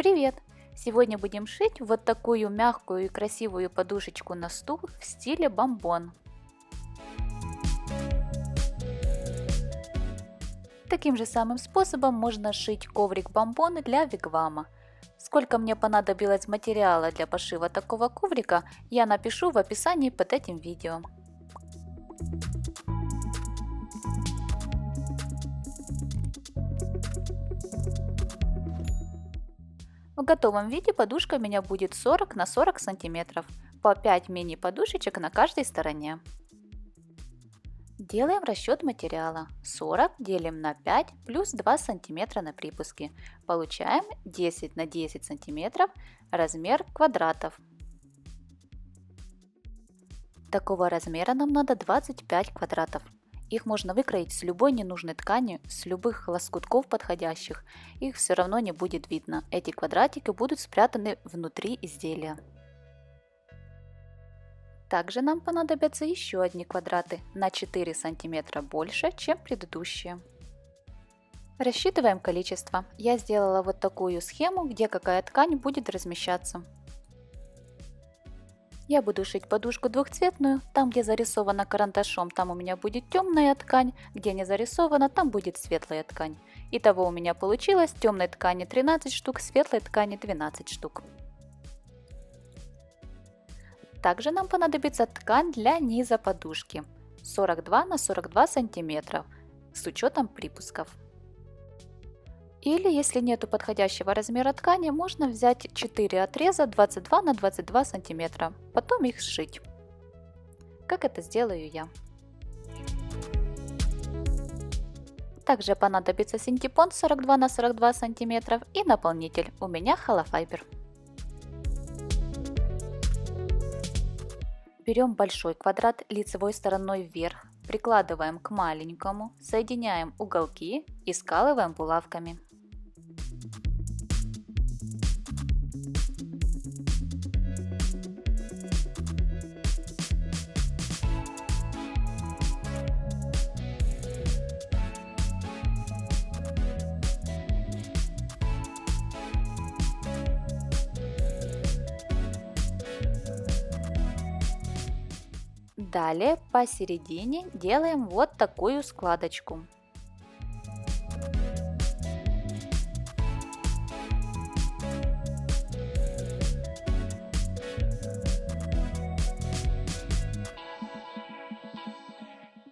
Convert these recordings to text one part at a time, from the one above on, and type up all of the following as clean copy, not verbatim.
Привет! Сегодня будем шить вот такую мягкую и красивую подушечку на стул в стиле бомбон. Таким же самым способом можно шить коврик-бомбон для вигвама. Сколько мне понадобилось материала для пошива такого коврика, я напишу в описании под этим видео. В готовом виде подушка у меня будет 40 на 40 сантиметров, по 5 мини-подушечек на каждой стороне. Делаем расчет материала. 40 делим на 5 плюс 2 сантиметра на припуске. Получаем 10 на 10 сантиметров размер квадратов. Такого размера нам надо 25 квадратов. Их можно выкроить с любой ненужной ткани, с любых лоскутков подходящих. Их все равно не будет видно. Эти квадратики будут спрятаны внутри изделия. Также нам понадобятся еще одни квадраты на 4 сантиметра больше, чем предыдущие. Рассчитываем количество. Я сделала вот такую схему, где какая ткань будет размещаться. Я буду шить подушку двухцветную. Там, где зарисована карандашом, там у меня будет темная ткань. Где не зарисована, там будет светлая ткань. Итого у меня получилось темной ткани 13 штук, светлой ткани 12 штук. Также нам понадобится ткань для низа подушки 42 на 42 сантиметра с учетом припусков. Или если нету подходящего размера ткани, можно взять 4 отреза 22 на 22 сантиметра, потом их сшить. Как это сделаю я. Также понадобится синтепон 42 на 42 сантиметров и наполнитель. У меня холофайбер. Берем большой квадрат лицевой стороной вверх, прикладываем к маленькому, соединяем уголки и скалываем булавками. Далее посередине делаем вот такую складочку.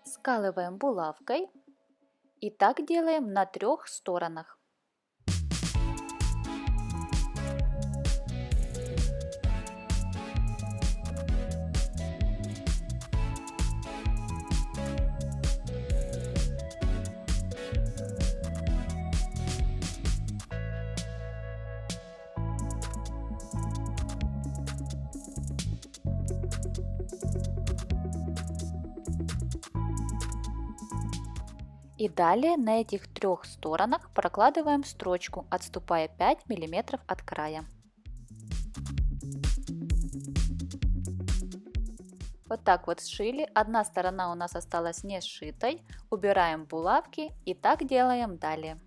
Скалываем булавкой и так делаем на 3 сторонах. И далее на этих 3 сторонах прокладываем строчку, отступая 5 мм от края. Вот так вот сшили. Одна сторона у нас осталась не сшитой. Убираем булавки и так делаем далее.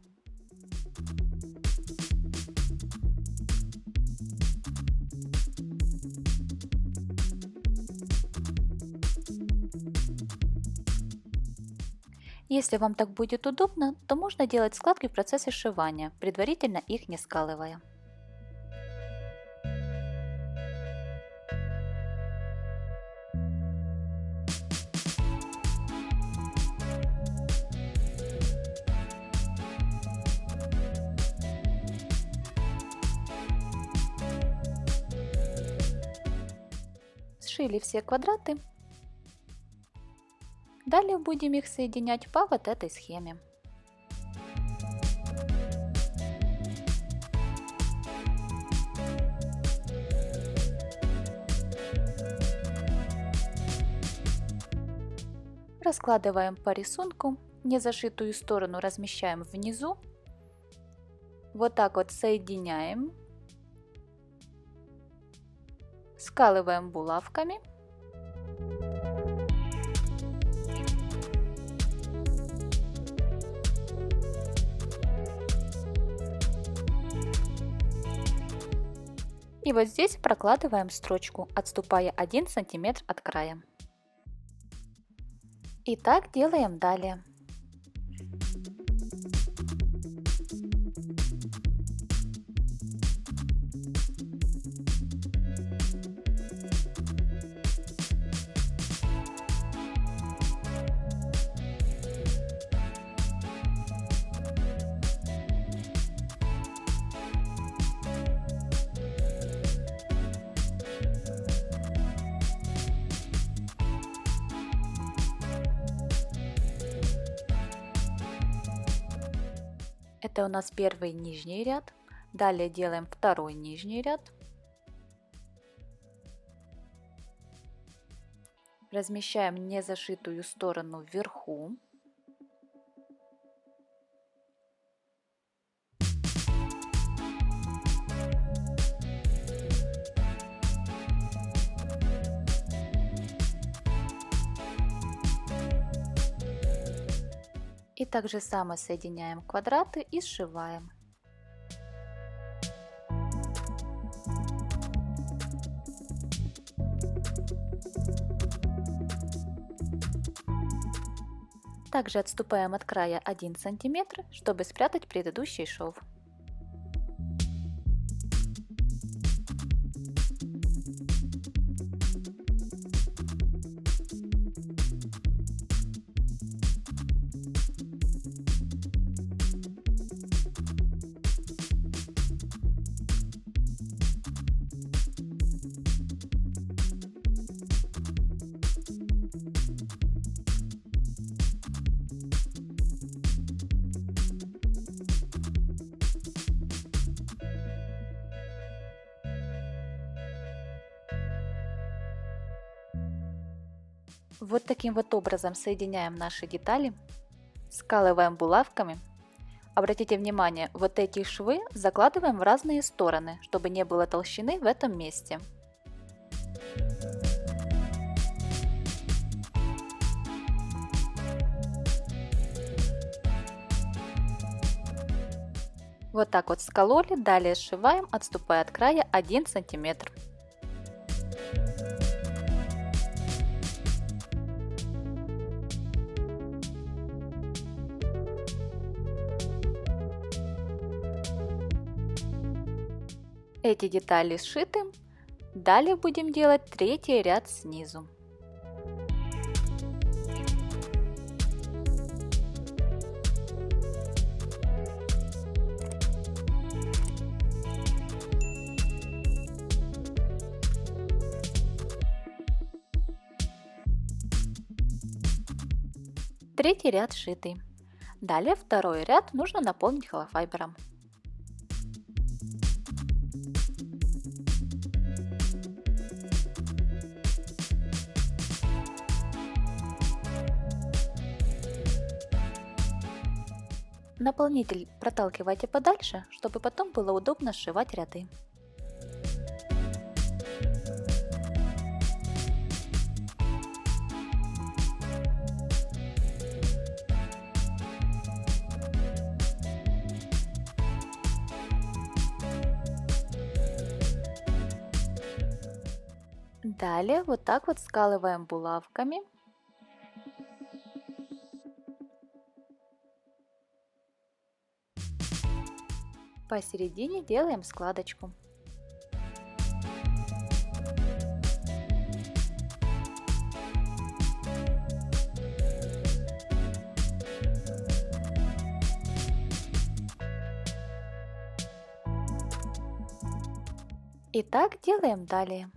Если вам так будет удобно, то можно делать складки в процессе сшивания, предварительно их не скалывая. Сшили все квадраты. Далее будем их соединять по вот этой схеме. Раскладываем по рисунку, незашитую сторону размещаем внизу, вот так вот соединяем, скалываем булавками. И вот здесь прокладываем строчку, отступая 1 см от края. И так делаем далее. Это у нас первый нижний ряд. Далее делаем второй нижний ряд. Размещаем незашитую сторону вверху. И так же само соединяем квадраты и сшиваем. Также отступаем от края 1 см, чтобы спрятать предыдущий шов. Вот таким вот образом соединяем наши детали, скалываем булавками. Обратите внимание, вот эти швы закладываем в разные стороны, чтобы не было толщины в этом месте. Вот так вот скололи, далее сшиваем, отступая от края 1 см. Эти детали сшиты. Далее будем делать третий ряд снизу. Третий ряд сшитый. Далее второй ряд нужно наполнить холофайбером. Наполнитель проталкивайте подальше, чтобы потом было удобно сшивать ряды. Далее вот так вот скалываем булавками. Посередине делаем складочку. И так делаем далее.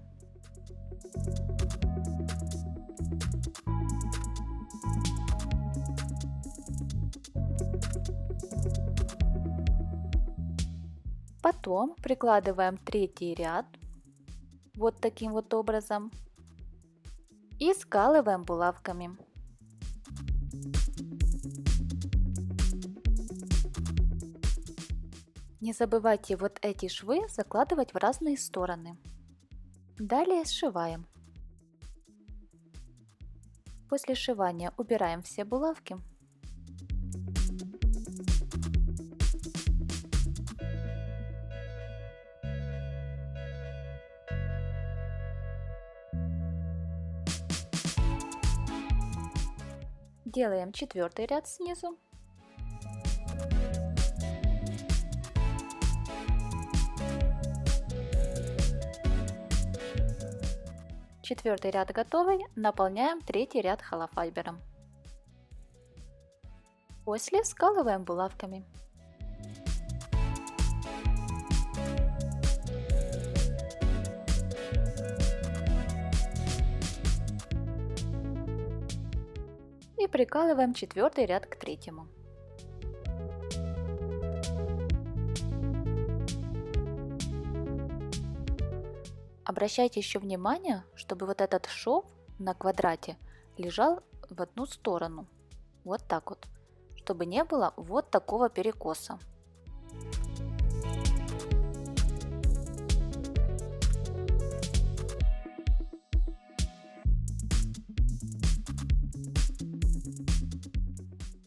Потом прикладываем третий ряд вот таким вот образом и скалываем булавками. Не забывайте вот эти швы закладывать в разные стороны. Далее сшиваем. После сшивания убираем все булавки. Делаем четвертый ряд снизу. Четвертый ряд готовый, наполняем третий ряд холофайбером. После скалываем булавками. И прикалываем четвертый ряд к третьему. Обращайте еще внимание, чтобы вот этот шов на квадрате лежал в одну сторону. Вот так вот. Чтобы не было вот такого перекоса.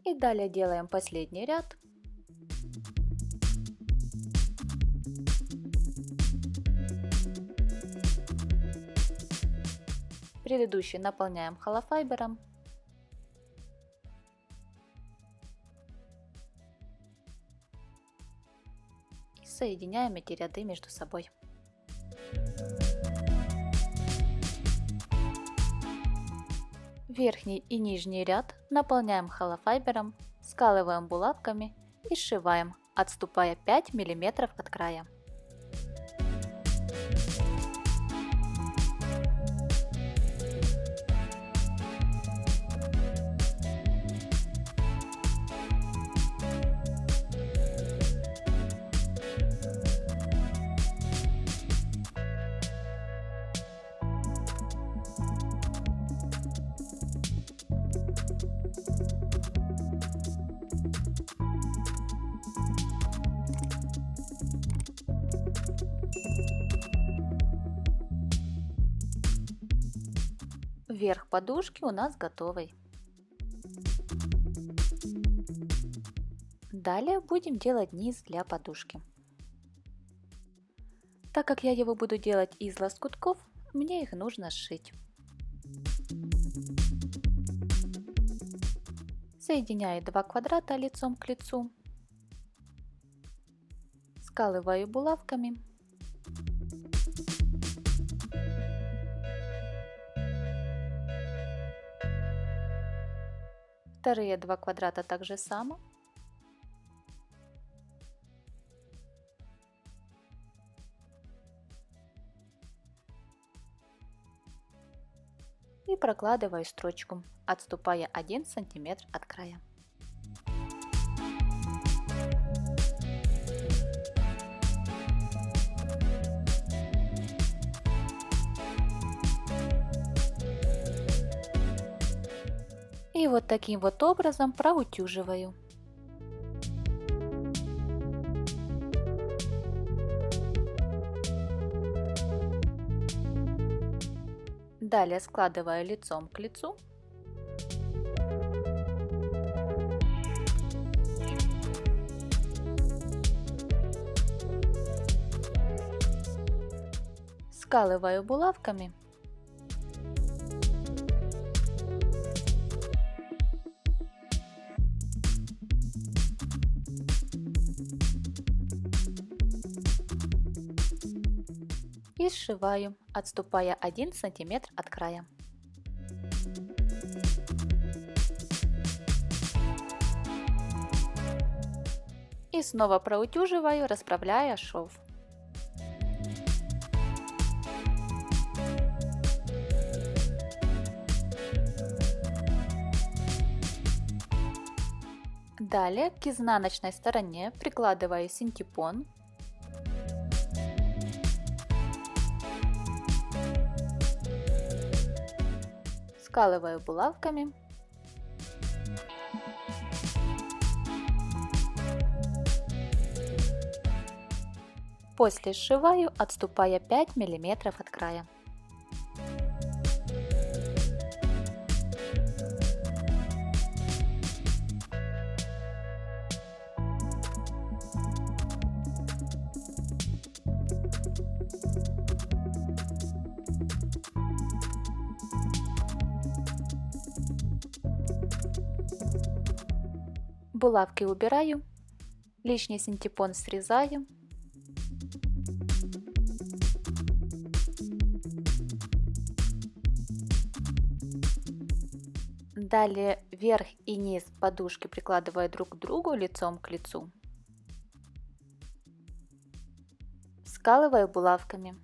И далее делаем последний ряд. Предыдущий наполняем холофайбером. И соединяем эти ряды между собой. Верхний и нижний ряд наполняем холофайбером, скалываем булавками и сшиваем, отступая 5 мм от края. Верх подушки у нас готовый. Далее будем делать низ для подушки. Так как я его буду делать из лоскутков, мне их нужно сшить. Соединяю два квадрата лицом к лицу. Скалываю булавками. Вторые два квадрата так же само. И прокладываю строчку, отступая 1 см от края. И вот таким вот образом проутюживаю. Далее складываю лицом к лицу. Скалываю булавками. И сшиваю, отступая 1 см от края. И снова проутюживаю, расправляя шов. Далее к изнаночной стороне прикладываю синтепон. Скалываю булавками. После сшиваю, отступая 5 мм от края. Булавки убираю, лишний синтепон срезаю. Далее верх и низ подушки прикладываю друг к другу лицом к лицу. Скалываю булавками.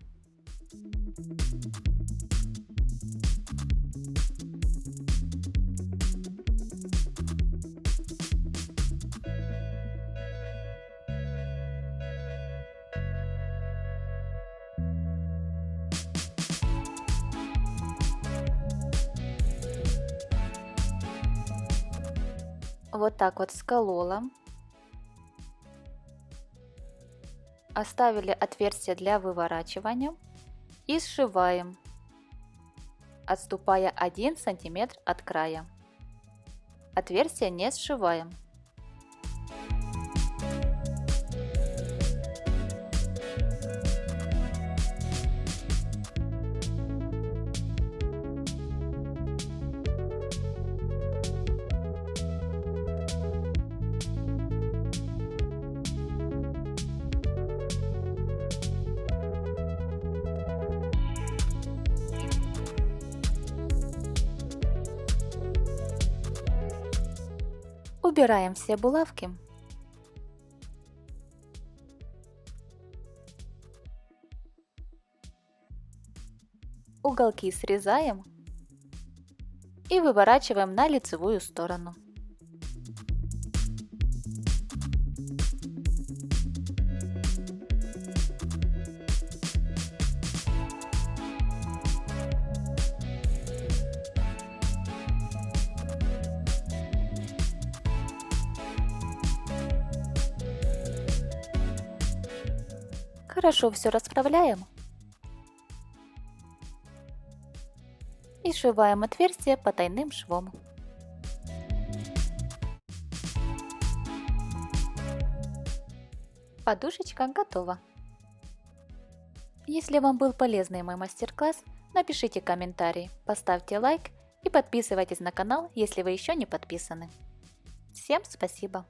Вот так вот сколола. Оставили отверстие для выворачивания и сшиваем, отступая 1 см от края. Отверстие не сшиваем. Убираем все булавки. Уголки срезаем и выворачиваем на лицевую сторону. Хорошо все расправляем и сшиваем отверстие потайным швом. Подушечка готова. Если вам был полезный мой мастер-класс, напишите комментарий, поставьте лайк и подписывайтесь на канал, если вы еще не подписаны. Всем спасибо!